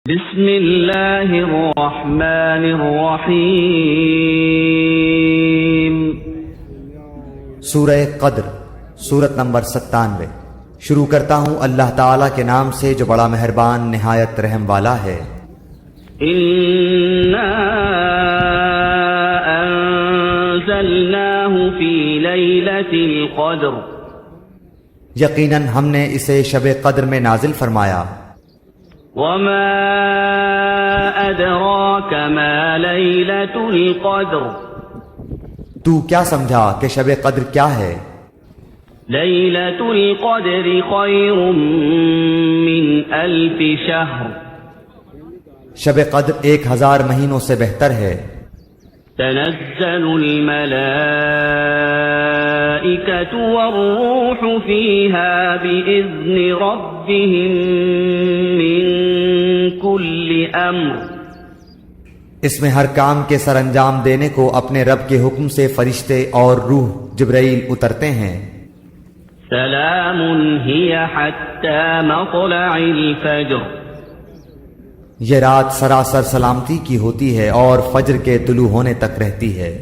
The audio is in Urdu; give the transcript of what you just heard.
بسم اللہ الرحمن الرحیم۔ سورہ قدر، سورت نمبر 97۔ شروع کرتا ہوں اللہ تعالیٰ کے نام سے جو بڑا مہربان نہایت رحم والا ہے۔ انا انزلناہ فی لیلۃ القدر، یقیناً ہم نے اسے شب قدر میں نازل فرمایا۔ وما ادراک ما لیلۃ القدر، تو کیا سمجھا کہ شب قدر کیا ہے؟ لیلۃ القدر خیر من الف شہر، شب قدر 1000 مہینوں سے بہتر ہے۔ تنزل الملائکۃ والروح فیہا بإذن ربہم من کل امر، اس میں ہر کام کے سر انجام دینے کو اپنے رب کے حکم سے فرشتے اور روح جبرائیل اترتے ہیں۔ سلام ہی حتی مطلع الفجر، یہ رات سراسر سلامتی کی ہوتی ہے اور فجر کے طلوع ہونے تک رہتی ہے۔